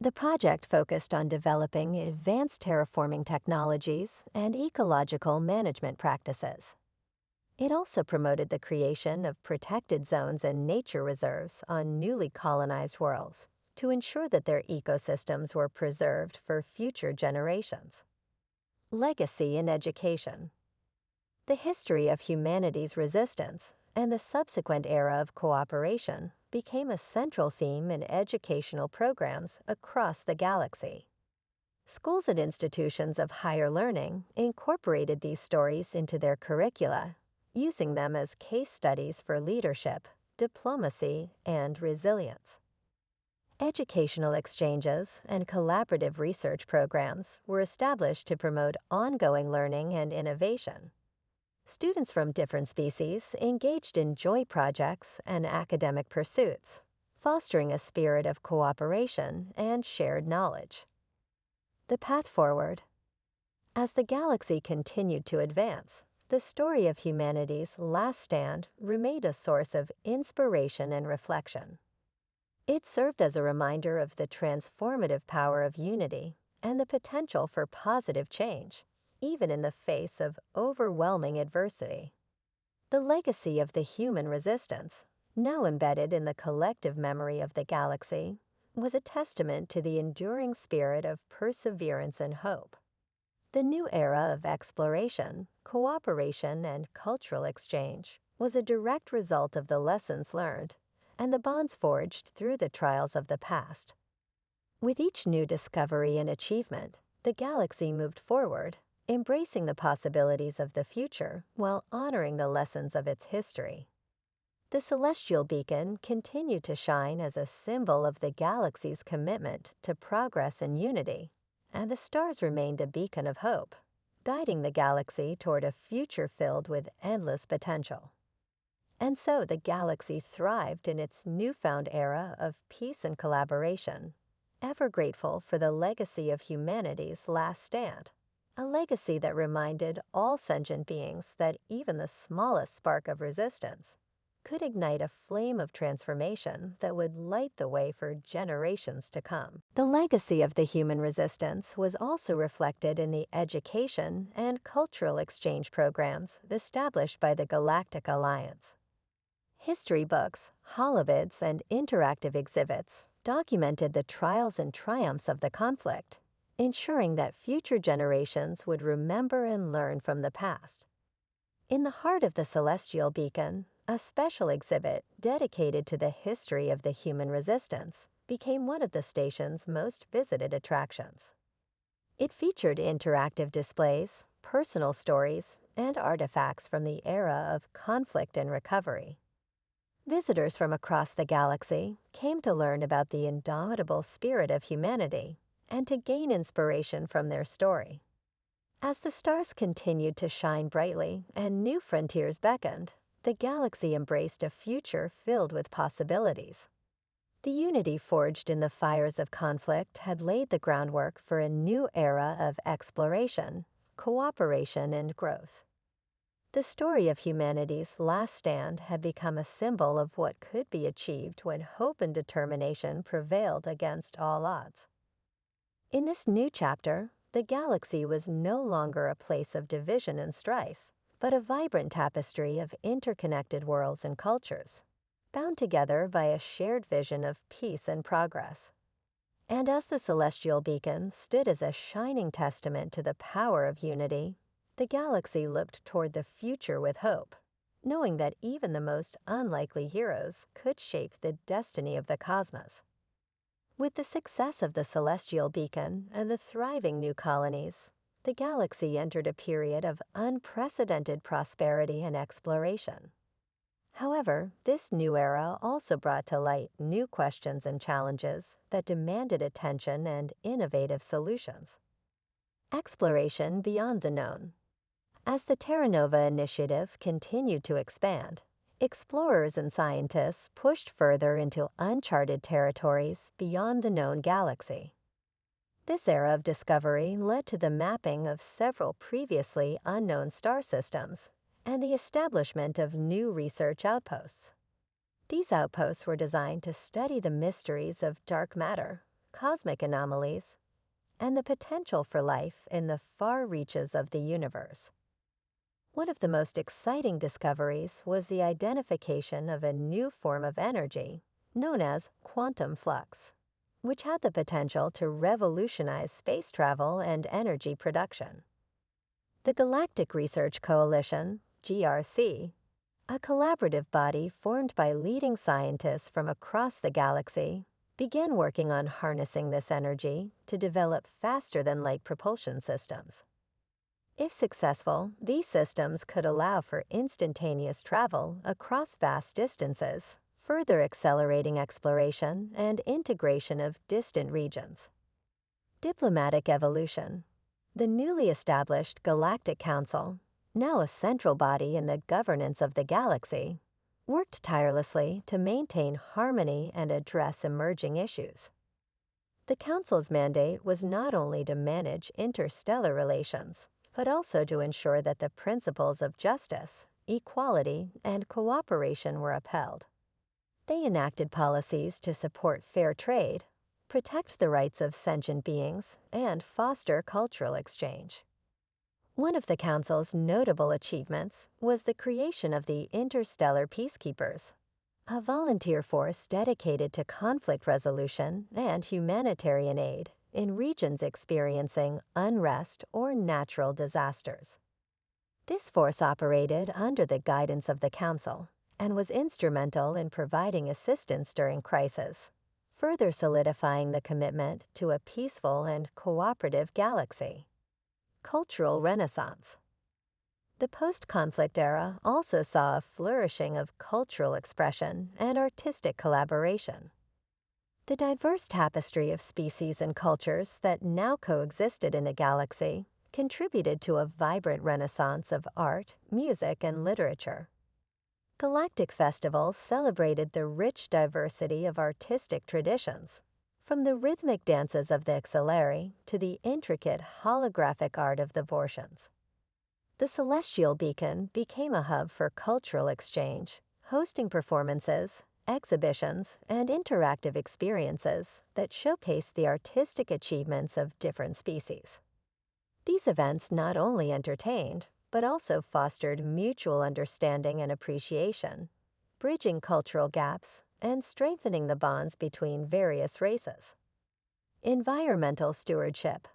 The project focused on developing advanced terraforming technologies and ecological management practices. It also promoted the creation of protected zones and nature reserves on newly colonized worlds to ensure that their ecosystems were preserved for future generations. Legacy in education. The history of humanity's resistance and the subsequent era of cooperation became a central theme in educational programs across the galaxy. Schools and institutions of higher learning incorporated these stories into their curricula, using them as case studies for leadership, diplomacy, and resilience. Educational exchanges and collaborative research programs were established to promote ongoing learning and innovation. Students from different species engaged in joint projects and academic pursuits, fostering a spirit of cooperation and shared knowledge. The path forward. As the galaxy continued to advance, the story of humanity's last stand remained a source of inspiration and reflection. It served as a reminder of the transformative power of unity and the potential for positive change, even in the face of overwhelming adversity. The legacy of the human resistance, now embedded in the collective memory of the galaxy, was a testament to the enduring spirit of perseverance and hope. The new era of exploration, cooperation, and cultural exchange was a direct result of the lessons learned and the bonds forged through the trials of the past. With each new discovery and achievement, the galaxy moved forward, embracing the possibilities of the future while honoring the lessons of its history. The celestial beacon continued to shine as a symbol of the galaxy's commitment to progress and unity, and the stars remained a beacon of hope, guiding the galaxy toward a future filled with endless potential. And so the galaxy thrived in its newfound era of peace and collaboration, ever grateful for the legacy of humanity's last stand, a legacy that reminded all sentient beings that even the smallest spark of resistance could ignite a flame of transformation that would light the way for generations to come. The legacy of the human resistance was also reflected in the education and cultural exchange programs established by the Galactic Alliance. History books, holovids, and interactive exhibits documented the trials and triumphs of the conflict, ensuring that future generations would remember and learn from the past. In the heart of the celestial beacon, a special exhibit dedicated to the history of the human resistance became one of the station's most visited attractions. It featured interactive displays, personal stories, and artifacts from the era of conflict and recovery. Visitors from across the galaxy came to learn about the indomitable spirit of humanity and to gain inspiration from their story. As the stars continued to shine brightly and new frontiers beckoned, the galaxy embraced a future filled with possibilities. The unity forged in the fires of conflict had laid the groundwork for a new era of exploration, cooperation, and growth. The story of humanity's last stand had become a symbol of what could be achieved when hope and determination prevailed against all odds. In this new chapter, the galaxy was no longer a place of division and strife, but a vibrant tapestry of interconnected worlds and cultures, bound together by a shared vision of peace and progress. And as the celestial beacon stood as a shining testament to the power of unity, the galaxy looked toward the future with hope, knowing that even the most unlikely heroes could shape the destiny of the cosmos. With the success of the celestial beacon and the thriving new colonies, the galaxy entered a period of unprecedented prosperity and exploration. However, this new era also brought to light new questions and challenges that demanded attention and innovative solutions. Exploration beyond the known. As the Terra Nova initiative continued to expand, explorers and scientists pushed further into uncharted territories beyond the known galaxy. This era of discovery led to the mapping of several previously unknown star systems and the establishment of new research outposts. These outposts were designed to study the mysteries of dark matter, cosmic anomalies, and the potential for life in the far reaches of the universe. One of the most exciting discoveries was the identification of a new form of energy known as quantum flux, which had the potential to revolutionize space travel and energy production. The Galactic Research Coalition, GRC, a collaborative body formed by leading scientists from across the galaxy, began working on harnessing this energy to develop faster-than-light propulsion systems. If successful, these systems could allow for instantaneous travel across vast distances, further accelerating exploration and integration of distant regions. Diplomatic evolution. The newly established Galactic Council, now a central body in the governance of the galaxy, worked tirelessly to maintain harmony and address emerging issues. The Council's mandate was not only to manage interstellar relations, but also to ensure that the principles of justice, equality, and cooperation were upheld. They enacted policies to support fair trade, protect the rights of sentient beings, and foster cultural exchange. One of the Council's notable achievements was the creation of the Interstellar Peacekeepers, a volunteer force dedicated to conflict resolution and humanitarian aid in regions experiencing unrest or natural disasters. This force operated under the guidance of the Council and was instrumental in providing assistance during crisis, further solidifying the commitment to a peaceful and cooperative galaxy. Cultural Renaissance. The post-conflict era also saw a flourishing of cultural expression and artistic collaboration. The diverse tapestry of species and cultures that now coexisted in the galaxy contributed to a vibrant renaissance of art, music, and literature. Galactic festivals celebrated the rich diversity of artistic traditions, from the rhythmic dances of the Axillary to the intricate holographic art of the Vortians. The Celestial Beacon became a hub for cultural exchange, hosting performances, exhibitions, and interactive experiences that showcased the artistic achievements of different species. These events not only entertained, but also fostered mutual understanding and appreciation, bridging cultural gaps and strengthening the bonds between various races. Environmental stewardship.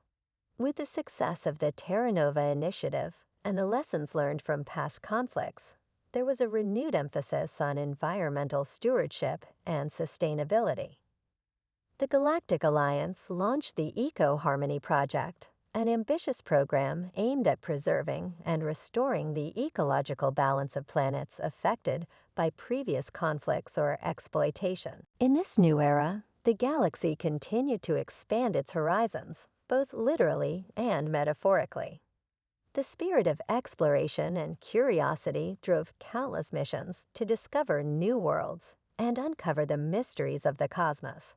With the success of the Terra Nova Initiative and the lessons learned from past conflicts, there was a renewed emphasis on environmental stewardship and sustainability. The Galactic Alliance launched the Eco-Harmony Project, an ambitious program aimed at preserving and restoring the ecological balance of planets affected by previous conflicts or exploitation. In this new era, the galaxy continued to expand its horizons, both literally and metaphorically. The spirit of exploration and curiosity drove countless missions to discover new worlds and uncover the mysteries of the cosmos.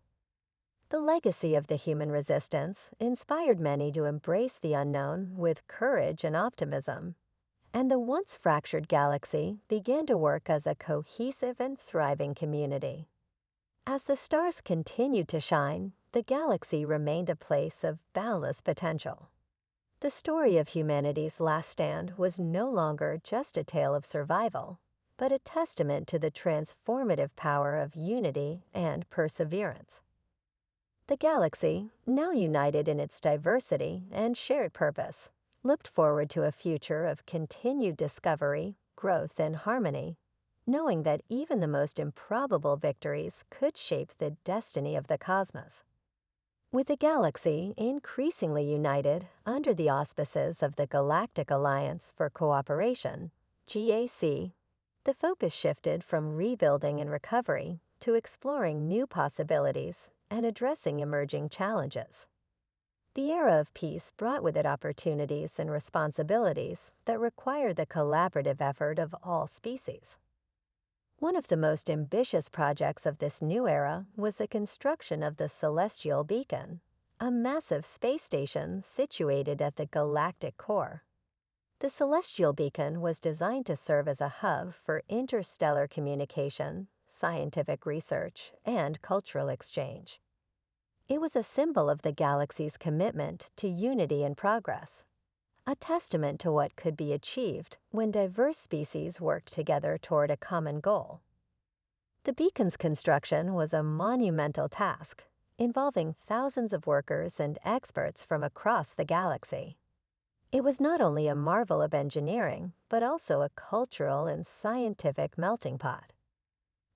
The legacy of the human resistance inspired many to embrace the unknown with courage and optimism, and the once fractured galaxy began to work as a cohesive and thriving community. As the stars continued to shine, the galaxy remained a place of boundless potential. The story of humanity's last stand was no longer just a tale of survival, but a testament to the transformative power of unity and perseverance. The galaxy, now united in its diversity and shared purpose, looked forward to a future of continued discovery, growth, and harmony, knowing that even the most improbable victories could shape the destiny of the cosmos. With the galaxy increasingly united under the auspices of the Galactic Alliance for Cooperation, GAC, the focus shifted from rebuilding and recovery to exploring new possibilities and addressing emerging challenges. The era of peace brought with it opportunities and responsibilities that require the collaborative effort of all species. One of the most ambitious projects of this new era was the construction of the Celestial Beacon, a massive space station situated at the galactic core. The Celestial Beacon was designed to serve as a hub for interstellar communication, scientific research, and cultural exchange. It was a symbol of the galaxy's commitment to unity and progress, a testament to what could be achieved when diverse species worked together toward a common goal. The beacon's construction was a monumental task, involving thousands of workers and experts from across the galaxy. It was not only a marvel of engineering, but also a cultural and scientific melting pot.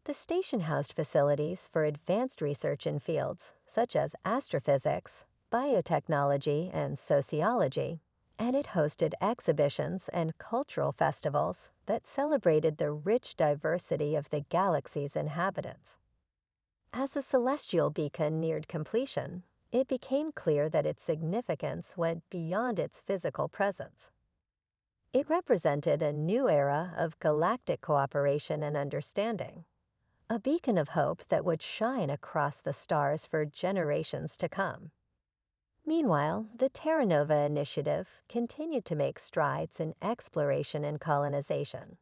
The station housed facilities for advanced research in fields such as astrophysics, biotechnology, and sociology, and it hosted exhibitions and cultural festivals that celebrated the rich diversity of the galaxy's inhabitants. As the celestial beacon neared completion, it became clear that its significance went beyond its physical presence. It represented a new era of galactic cooperation and understanding, a beacon of hope that would shine across the stars for generations to come. Meanwhile, the Terra Nova initiative continued to make strides in exploration and colonization.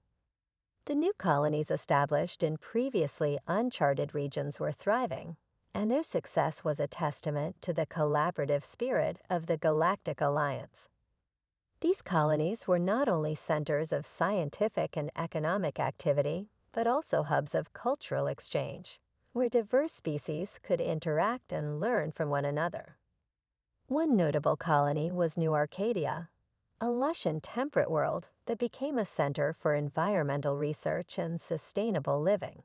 The new colonies established in previously uncharted regions were thriving, and their success was a testament to the collaborative spirit of the Galactic Alliance. These colonies were not only centers of scientific and economic activity, but also hubs of cultural exchange, where diverse species could interact and learn from one another. One notable colony was New Arcadia, a lush and temperate world that became a center for environmental research and sustainable living.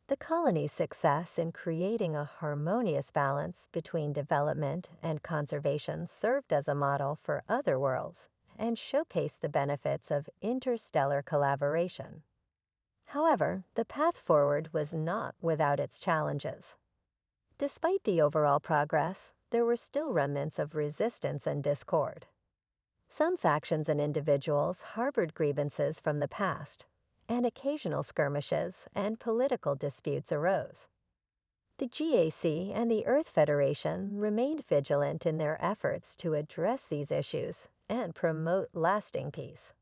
The colony's success in creating a harmonious balance between development and conservation served as a model for other worlds and showcased the benefits of interstellar collaboration. However, the path forward was not without its challenges. Despite the overall progress, there were still remnants of resistance and discord. Some factions and individuals harbored grievances from the past, and occasional skirmishes and political disputes arose. The GAC and the Earth Federation remained vigilant in their efforts to address these issues and promote lasting peace.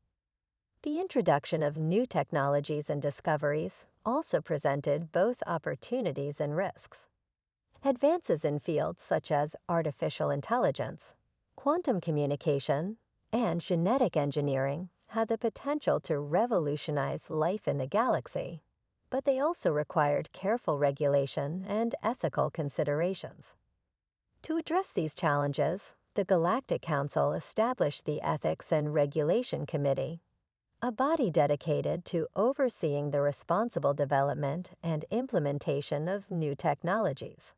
The introduction of new technologies and discoveries also presented both opportunities and risks. Advances in fields such as artificial intelligence, quantum communication, and genetic engineering had the potential to revolutionize life in the galaxy, but they also required careful regulation and ethical considerations. To address these challenges, the Galactic Council established the Ethics and Regulation Committee, a body dedicated to overseeing the responsible development and implementation of new technologies.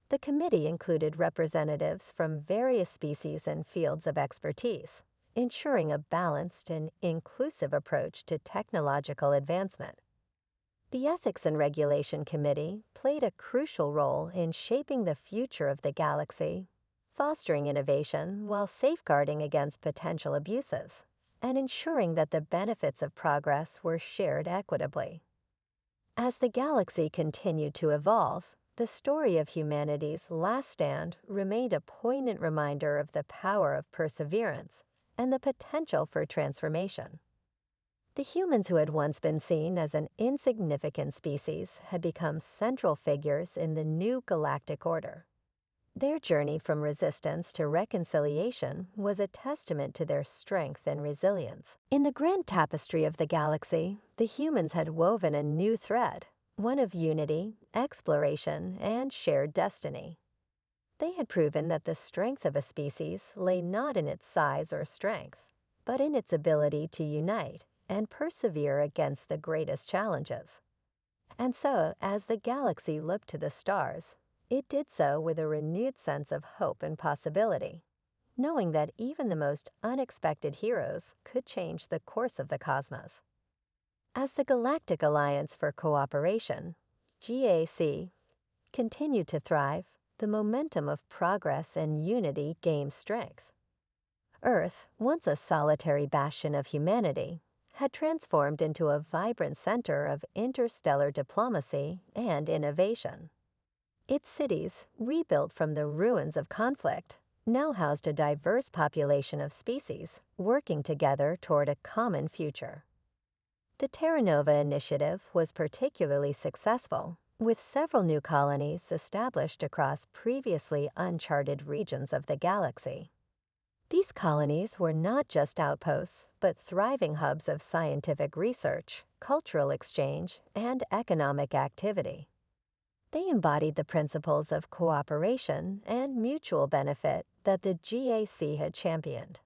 The committee included representatives from various species and fields of expertise, ensuring a balanced and inclusive approach to technological advancement. The Ethics and Regulation Committee played a crucial role in shaping the future of the galaxy, fostering innovation while safeguarding against potential abuses, and ensuring that the benefits of progress were shared equitably. As the galaxy continued to evolve, the story of humanity's last stand remained a poignant reminder of the power of perseverance and the potential for transformation. The humans who had once been seen as an insignificant species had become central figures in the new galactic order. Their journey from resistance to reconciliation was a testament to their strength and resilience. In the grand tapestry of the galaxy, the humans had woven a new thread, one of unity, exploration, and shared destiny. They had proven that the strength of a species lay not in its size or strength, but in its ability to unite and persevere against the greatest challenges. And so, as the galaxy looked to the stars, it did so with a renewed sense of hope and possibility, knowing that even the most unexpected heroes could change the course of the cosmos. As the Galactic Alliance for Cooperation, GAC, continued to thrive, the momentum of progress and unity gained strength. Earth, once a solitary bastion of humanity, had transformed into a vibrant center of interstellar diplomacy and innovation. Its cities, rebuilt from the ruins of conflict, now housed a diverse population of species working together toward a common future. The Terra Nova initiative was particularly successful with several new colonies established across previously uncharted regions of the galaxy. These colonies were not just outposts, but thriving hubs of scientific research, cultural exchange, and economic activity. They embodied the principles of cooperation and mutual benefit that the GAC had championed.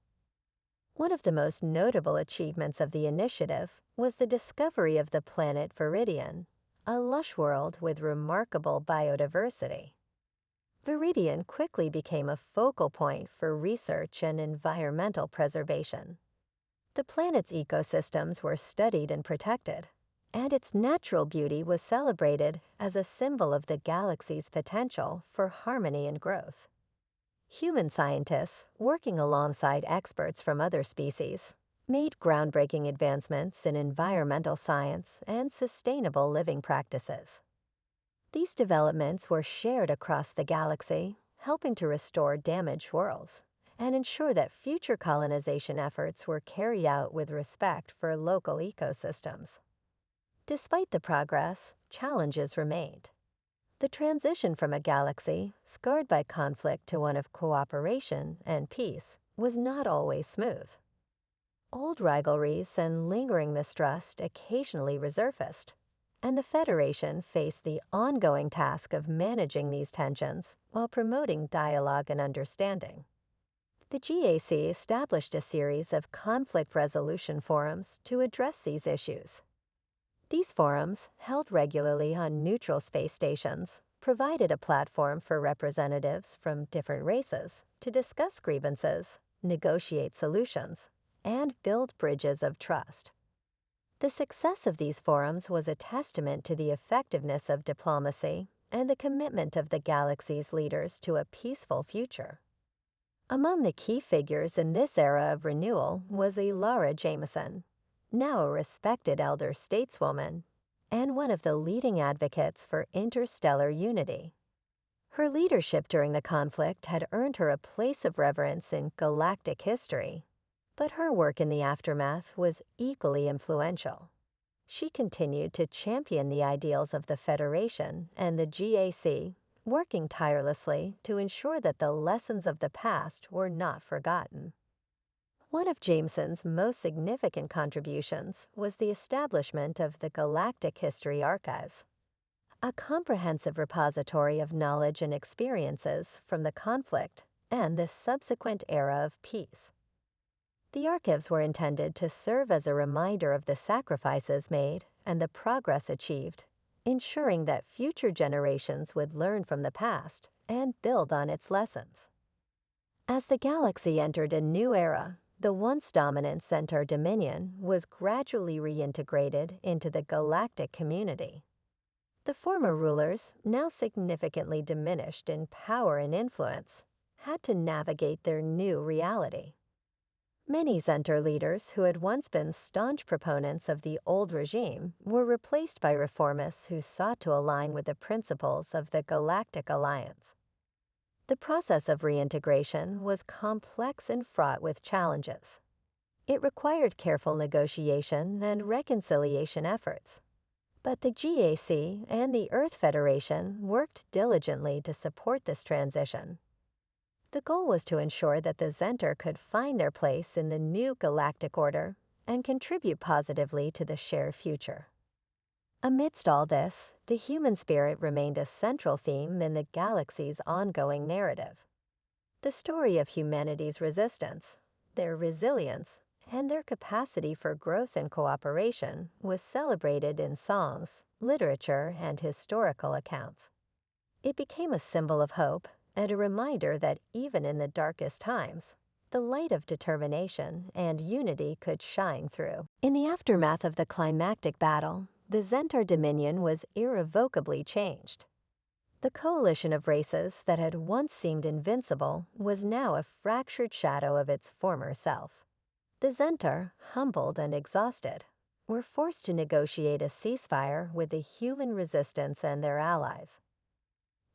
One of the most notable achievements of the initiative was the discovery of the planet Viridian, a lush world with remarkable biodiversity. Viridian quickly became a focal point for research and environmental preservation. The planet's ecosystems were studied and protected, and its natural beauty was celebrated as a symbol of the galaxy's potential for harmony and growth. Human scientists, working alongside experts from other species, made groundbreaking advancements in environmental science and sustainable living practices. These developments were shared across the galaxy, helping to restore damaged worlds and ensure that future colonization efforts were carried out with respect for local ecosystems. Despite the progress, challenges remained. The transition from a galaxy scarred by conflict to one of cooperation and peace was not always smooth. Old rivalries and lingering mistrust occasionally resurfaced, and the Federation faced the ongoing task of managing these tensions while promoting dialogue and understanding. The GAC established a series of conflict resolution forums to address these issues. These forums, held regularly on neutral space stations, provided a platform for representatives from different races to discuss grievances, negotiate solutions, and build bridges of trust. The success of these forums was a testament to the effectiveness of diplomacy and the commitment of the galaxy's leaders to a peaceful future. Among the key figures in this era of renewal was Laura Jameson, now a respected elder stateswoman, and one of the leading advocates for interstellar unity. Her leadership during the conflict had earned her a place of reverence in galactic history, but her work in the aftermath was equally influential. She continued to champion the ideals of the Federation and the GAC, working tirelessly to ensure that the lessons of the past were not forgotten. One of Jameson's most significant contributions was the establishment of the Galactic History Archives, a comprehensive repository of knowledge and experiences from the conflict and the subsequent era of peace. The archives were intended to serve as a reminder of the sacrifices made and the progress achieved, ensuring that future generations would learn from the past and build on its lessons. As the galaxy entered a new era, the once dominant Centaur Dominion was gradually reintegrated into the galactic community. The former rulers, now significantly diminished in power and influence, had to navigate their new reality. Many Centaur leaders who had once been staunch proponents of the old regime were replaced by reformists who sought to align with the principles of the Galactic Alliance. The process of reintegration was complex and fraught with challenges. It required careful negotiation and reconciliation efforts. But the GAC and the Earth Federation worked diligently to support this transition. The goal was to ensure that the Centaur could find their place in the new galactic order and contribute positively to the shared future. Amidst all this, the human spirit remained a central theme in the galaxy's ongoing narrative. The story of humanity's resistance, their resilience, and their capacity for growth and cooperation was celebrated in songs, literature, and historical accounts. It became a symbol of hope and a reminder that even in the darkest times, the light of determination and unity could shine through. In the aftermath of the climactic battle, the Centaur Dominion was irrevocably changed. The coalition of races that had once seemed invincible was now a fractured shadow of its former self. The Centaur, humbled and exhausted, were forced to negotiate a ceasefire with the human resistance and their allies.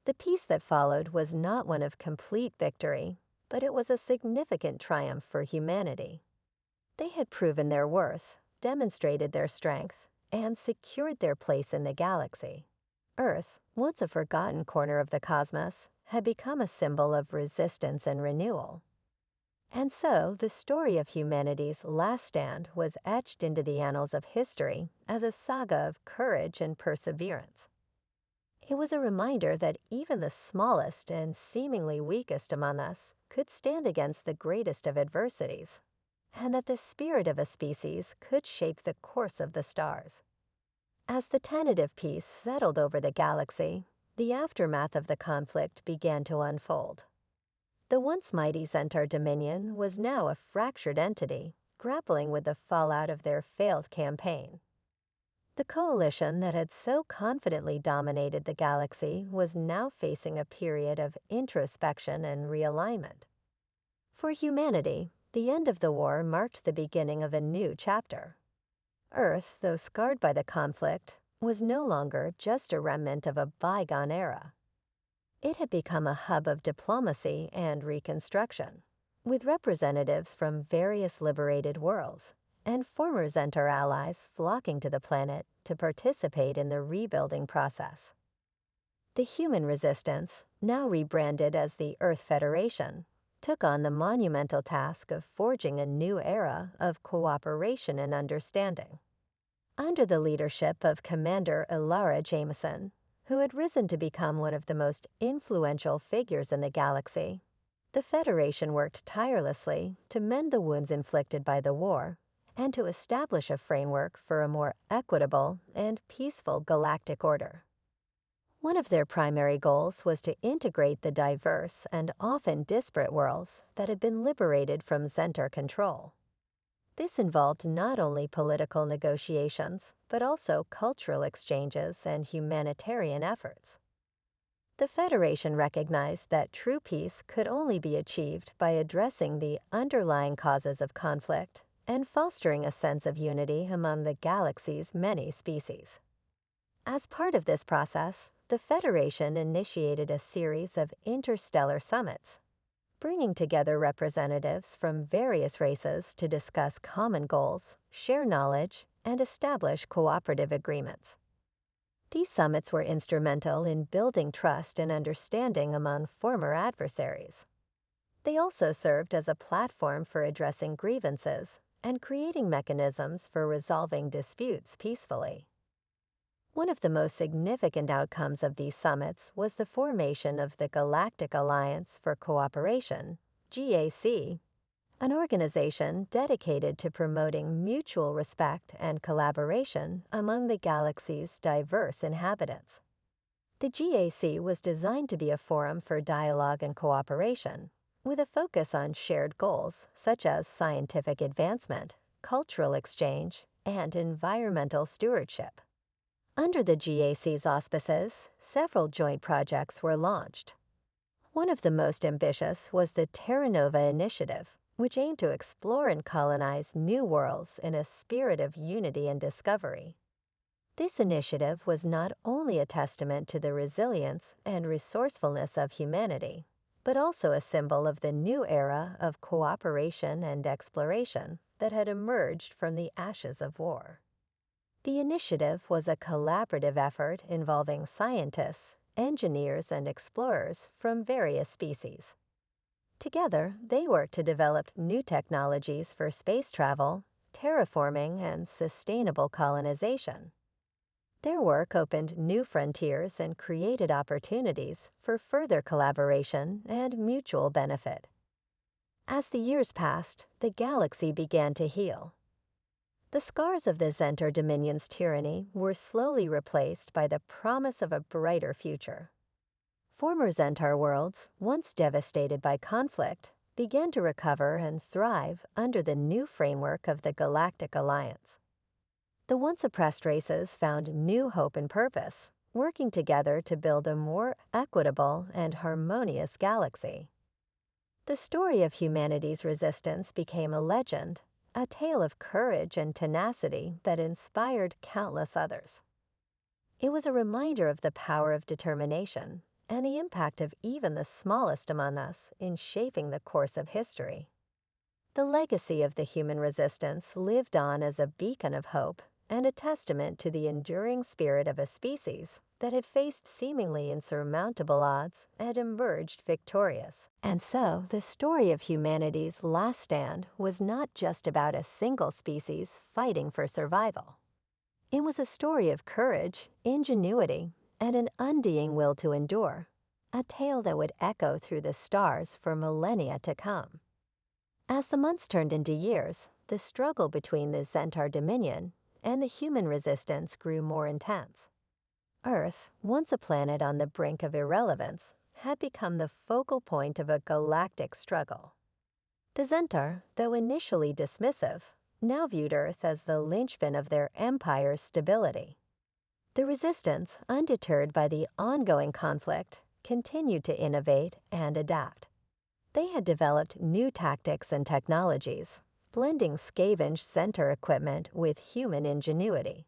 The peace that followed was not one of complete victory, but it was a significant triumph for humanity. They had proven their worth, demonstrated their strength, and secured their place in the galaxy. Earth, once a forgotten corner of the cosmos, had become a symbol of resistance and renewal. And so, the story of humanity's last stand was etched into the annals of history as a saga of courage and perseverance. It was a reminder that even the smallest and seemingly weakest among us could stand against the greatest of adversities, and that the spirit of a species could shape the course of the stars. As the tentative peace settled over the galaxy, the aftermath of the conflict began to unfold. The once mighty Centaur Dominion was now a fractured entity, grappling with the fallout of their failed campaign. The coalition that had so confidently dominated the galaxy was now facing a period of introspection and realignment. For humanity, the end of the war marked the beginning of a new chapter. Earth, though scarred by the conflict, was no longer just a remnant of a bygone era. It had become a hub of diplomacy and reconstruction, with representatives from various liberated worlds and former Centaur allies flocking to the planet to participate in the rebuilding process. The human resistance, now rebranded as the Earth Federation, took on the monumental task of forging a new era of cooperation and understanding. Under the leadership of Commander Ilara Jameson, who had risen to become one of the most influential figures in the galaxy, the Federation worked tirelessly to mend the wounds inflicted by the war and to establish a framework for a more equitable and peaceful galactic order. One of their primary goals was to integrate the diverse and often disparate worlds that had been liberated from Centaur control. This involved not only political negotiations, but also cultural exchanges and humanitarian efforts. The Federation recognized that true peace could only be achieved by addressing the underlying causes of conflict and fostering a sense of unity among the galaxy's many species. As part of this process, the Federation initiated a series of interstellar summits, bringing together representatives from various races to discuss common goals, share knowledge, and establish cooperative agreements. These summits were instrumental in building trust and understanding among former adversaries. They also served as a platform for addressing grievances and creating mechanisms for resolving disputes peacefully. One of the most significant outcomes of these summits was the formation of the Galactic Alliance for Cooperation, GAC, an organization dedicated to promoting mutual respect and collaboration among the galaxy's diverse inhabitants. The GAC was designed to be a forum for dialogue and cooperation, with a focus on shared goals such as scientific advancement, cultural exchange, and environmental stewardship. Under the GAC's auspices, several joint projects were launched. One of the most ambitious was the Terra Nova Initiative, which aimed to explore and colonize new worlds in a spirit of unity and discovery. This initiative was not only a testament to the resilience and resourcefulness of humanity, but also a symbol of the new era of cooperation and exploration that had emerged from the ashes of war. The initiative was a collaborative effort involving scientists, engineers, and explorers from various species. Together, they worked to develop new technologies for space travel, terraforming, and sustainable colonization. Their work opened new frontiers and created opportunities for further collaboration and mutual benefit. As the years passed, the galaxy began to heal. The scars of the Centaur Dominion's tyranny were slowly replaced by the promise of a brighter future. Former Centaur worlds, once devastated by conflict, began to recover and thrive under the new framework of the Galactic Alliance. The once oppressed races found new hope and purpose, working together to build a more equitable and harmonious galaxy. The story of humanity's resistance became a legend, a tale of courage and tenacity that inspired countless others. It was a reminder of the power of determination and the impact of even the smallest among us in shaping the course of history. The legacy of the human resistance lived on as a beacon of hope and a testament to the enduring spirit of a species that had faced seemingly insurmountable odds had emerged victorious. And so, the story of humanity's last stand was not just about a single species fighting for survival. It was a story of courage, ingenuity, and an undying will to endure, a tale that would echo through the stars for millennia to come. As the months turned into years, the struggle between the Zentaur Dominion and the human resistance grew more intense. Earth, once a planet on the brink of irrelevance, had become the focal point of a galactic struggle. The Zentaur, though initially dismissive, now viewed Earth as the linchpin of their empire's stability. The resistance, undeterred by the ongoing conflict, continued to innovate and adapt. They had developed new tactics and technologies, blending scavenged Zentaur equipment with human ingenuity.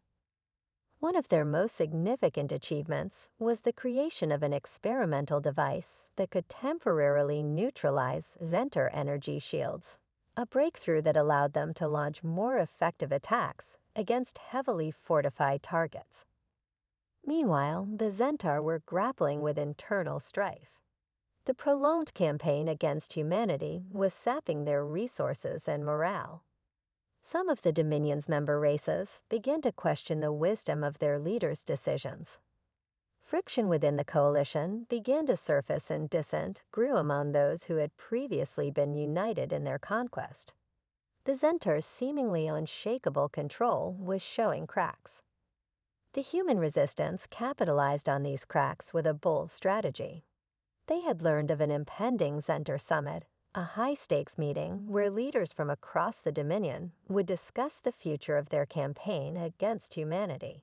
One of their most significant achievements was the creation of an experimental device that could temporarily neutralize Zentaur energy shields, a breakthrough that allowed them to launch more effective attacks against heavily fortified targets. Meanwhile, the Zentaur were grappling with internal strife. The prolonged campaign against humanity was sapping their resources and morale. Some of the Dominion's member races began to question the wisdom of their leaders' decisions. Friction within the coalition began to surface, and dissent grew among those who had previously been united in their conquest. The Zentaur's seemingly unshakable control was showing cracks. The human resistance capitalized on these cracks with a bold strategy. They had learned of an impending Zentaur summit, a high-stakes meeting where leaders from across the Dominion would discuss the future of their campaign against humanity.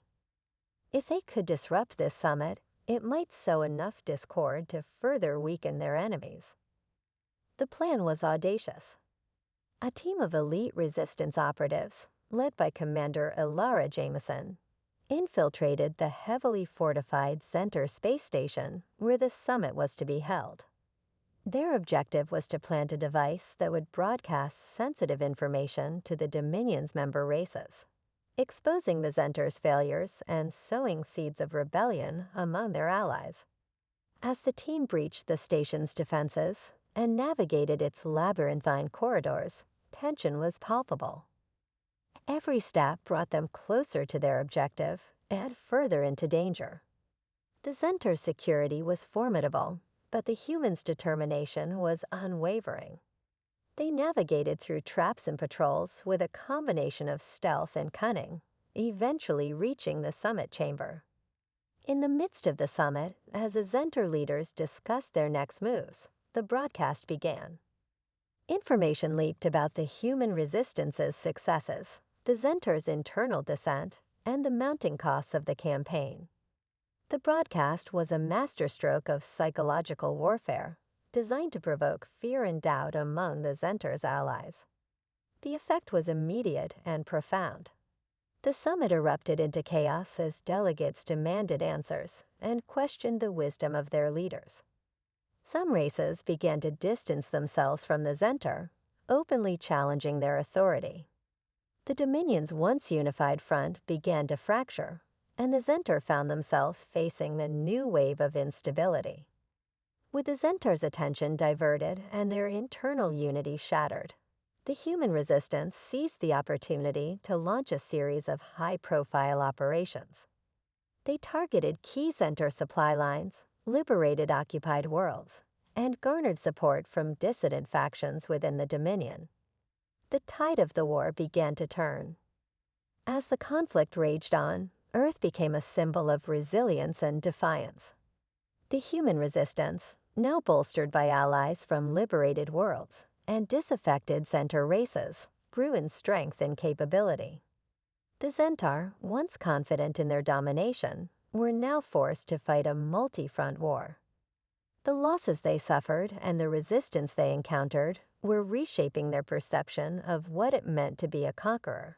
If they could disrupt this summit, it might sow enough discord to further weaken their enemies. The plan was audacious. A team of elite resistance operatives, led by Commander Ilara Jameson, infiltrated the heavily fortified Zentaur space station where the summit was to be held. Their objective was to plant a device that would broadcast sensitive information to the Dominion's member races, exposing the Zentaur's failures and sowing seeds of rebellion among their allies. As the team breached the station's defenses and navigated its labyrinthine corridors, tension was palpable. Every step brought them closer to their objective and further into danger. The Zentaur's security was formidable, but the humans' determination was unwavering. They navigated through traps and patrols with a combination of stealth and cunning, eventually reaching the summit chamber. In the midst of the summit, as the Zentaur leaders discussed their next moves, the broadcast began. Information leaked about the human resistance's successes, the Zentaur's internal descent, and the mounting costs of the campaign. The broadcast was a masterstroke of psychological warfare, designed to provoke fear and doubt among the Zentaur's allies. The effect was immediate and profound. The summit erupted into chaos as delegates demanded answers and questioned the wisdom of their leaders. Some races began to distance themselves from the Zentaur, openly challenging their authority. The Dominion's once unified front began to fracture, and the Zentaur found themselves facing a new wave of instability. With the Zentaur's attention diverted and their internal unity shattered, the human resistance seized the opportunity to launch a series of high-profile operations. They targeted key Zentaur supply lines, liberated occupied worlds, and garnered support from dissident factions within the Dominion. The tide of the war began to turn. As the conflict raged on, Earth became a symbol of resilience and defiance. The human resistance, now bolstered by allies from liberated worlds and disaffected Zentaur races, grew in strength and capability. The Zentaur, once confident in their domination, were now forced to fight a multi-front war. The losses they suffered and the resistance they encountered were reshaping their perception of what it meant to be a conqueror.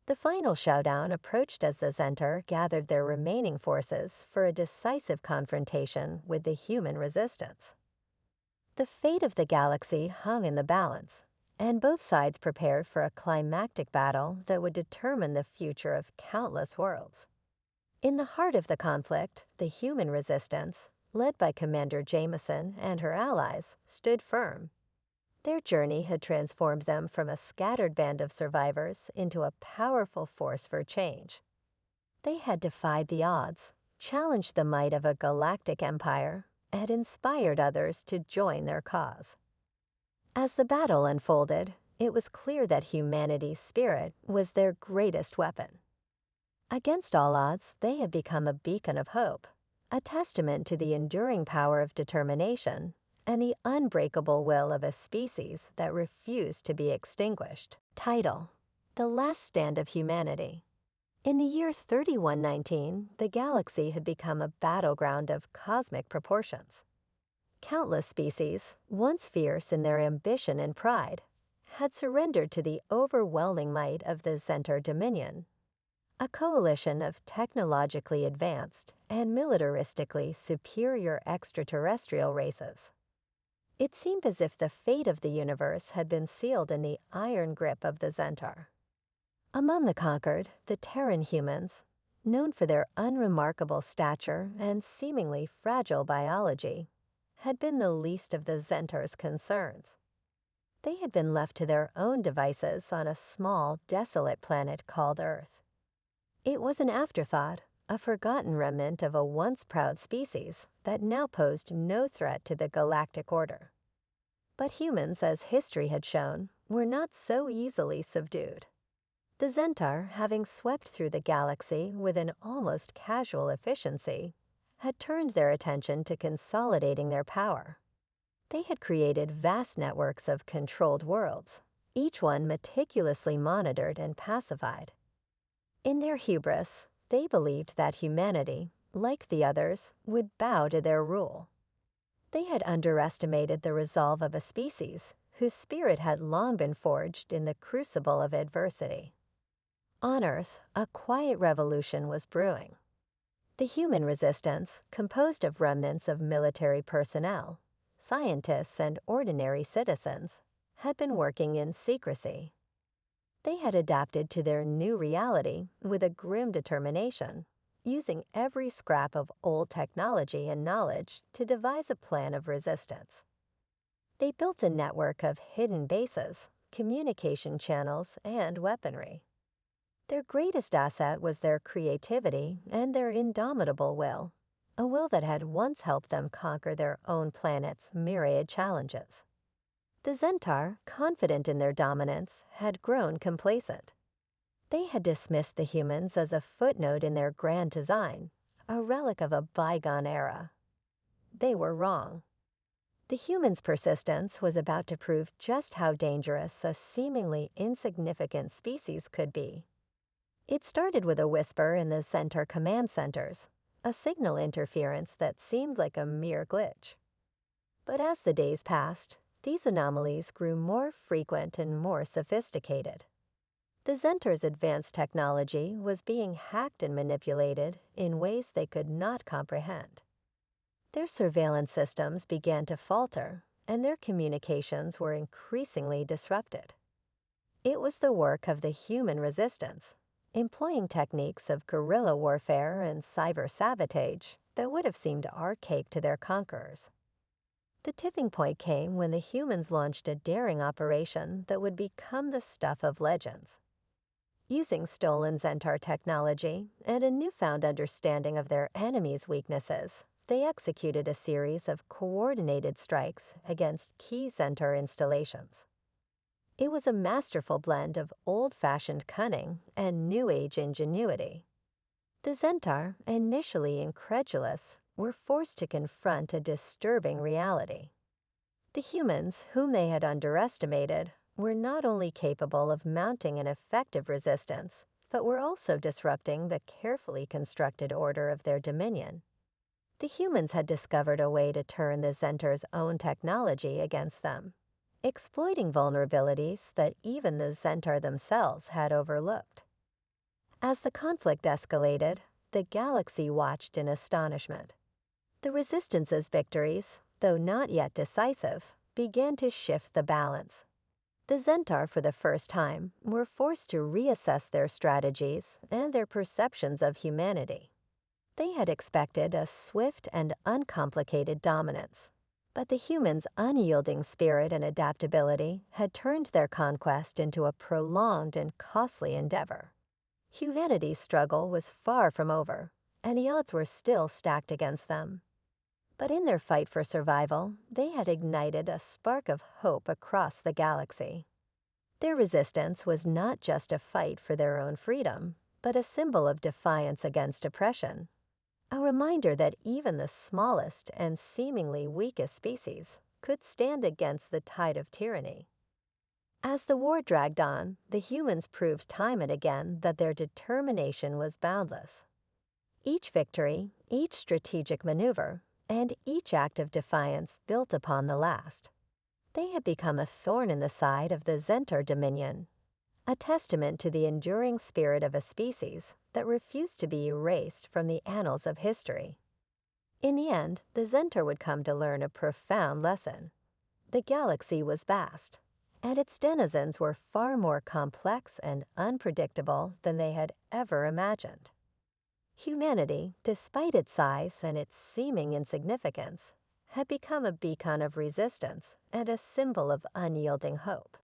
The final showdown approached as the Zentaur gathered their remaining forces for a decisive confrontation with the human resistance. The fate of the galaxy hung in the balance, and both sides prepared for a climactic battle that would determine the future of countless worlds. In the heart of the conflict, the human resistance, led by Commander Jameson and her allies, stood firm. Their journey had transformed them from a scattered band of survivors into a powerful force for change. They had defied the odds, challenged the might of a galactic empire, and inspired others to join their cause. As the battle unfolded, it was clear that humanity's spirit was their greatest weapon. Against all odds, they had become a beacon of hope, a testament to the enduring power of determination and the unbreakable will of a species that refused to be extinguished. Title: The Last Stand of Humanity. In the year 3119, the galaxy had become a battleground of cosmic proportions. Countless species, once fierce in their ambition and pride, had surrendered to the overwhelming might of the Centaur Dominion, a coalition of technologically advanced and militaristically superior extraterrestrial races. It seemed as if the fate of the universe had been sealed in the iron grip of the Centaur. Among the conquered, the Terran humans, known for their unremarkable stature and seemingly fragile biology, had been the least of the Centaur's concerns. They had been left to their own devices on a small, desolate planet called Earth. It was an afterthought, a forgotten remnant of a once proud species that now posed no threat to the galactic order. But humans, as history had shown, were not so easily subdued. The Centaur, having swept through the galaxy with an almost casual efficiency, had turned their attention to consolidating their power. They had created vast networks of controlled worlds, each one meticulously monitored and pacified. In their hubris, they believed that humanity, like the others, would bow to their rule. They had underestimated the resolve of a species whose spirit had long been forged in the crucible of adversity. On Earth, a quiet revolution was brewing. The human resistance, composed of remnants of military personnel, scientists, and ordinary citizens, had been working in secrecy. They had adapted to their new reality with a grim determination, using every scrap of old technology and knowledge to devise a plan of resistance. They built a network of hidden bases, communication channels, and weaponry. Their greatest asset was their creativity and their indomitable will, a will that had once helped them conquer their own planet's myriad challenges. The Centaur, confident in their dominance, had grown complacent. They had dismissed the humans as a footnote in their grand design, a relic of a bygone era. They were wrong. The humans' persistence was about to prove just how dangerous a seemingly insignificant species could be. It started with a whisper in the Centaur command centers, a signal interference that seemed like a mere glitch. But as the days passed, these anomalies grew more frequent and more sophisticated. The Centaur's advanced technology was being hacked and manipulated in ways they could not comprehend. Their surveillance systems began to falter, and their communications were increasingly disrupted. It was the work of the human resistance, employing techniques of guerrilla warfare and cyber sabotage that would have seemed archaic to their conquerors. The tipping point came when the humans launched a daring operation that would become the stuff of legends. Using stolen Centaur technology and a newfound understanding of their enemies' weaknesses, they executed a series of coordinated strikes against key Centaur installations. It was a masterful blend of old-fashioned cunning and new-age ingenuity. The Centaur, initially incredulous, were forced to confront a disturbing reality. The humans, whom they had underestimated, were not only capable of mounting an effective resistance, but were also disrupting the carefully constructed order of their dominion. The humans had discovered a way to turn the Centaur's own technology against them, exploiting vulnerabilities that even the Centaur themselves had overlooked. As the conflict escalated, the galaxy watched in astonishment. The Resistance's victories, though not yet decisive, began to shift the balance. The Centaur, for the first time, were forced to reassess their strategies and their perceptions of humanity. They had expected a swift and uncomplicated dominance, but the humans' unyielding spirit and adaptability had turned their conquest into a prolonged and costly endeavor. Humanity's struggle was far from over, and the odds were still stacked against them. But in their fight for survival, they had ignited a spark of hope across the galaxy. Their resistance was not just a fight for their own freedom, but a symbol of defiance against oppression. A reminder that even the smallest and seemingly weakest species could stand against the tide of tyranny. As the war dragged on, the humans proved time and again that their determination was boundless. Each victory, each strategic maneuver, and each act of defiance built upon the last. They had become a thorn in the side of the Zentaur Dominion, a testament to the enduring spirit of a species that refused to be erased from the annals of history. In the end, the Zentaur would come to learn a profound lesson. The galaxy was vast, and its denizens were far more complex and unpredictable than they had ever imagined. Humanity, despite its size and its seeming insignificance, had become a beacon of resistance and a symbol of unyielding hope.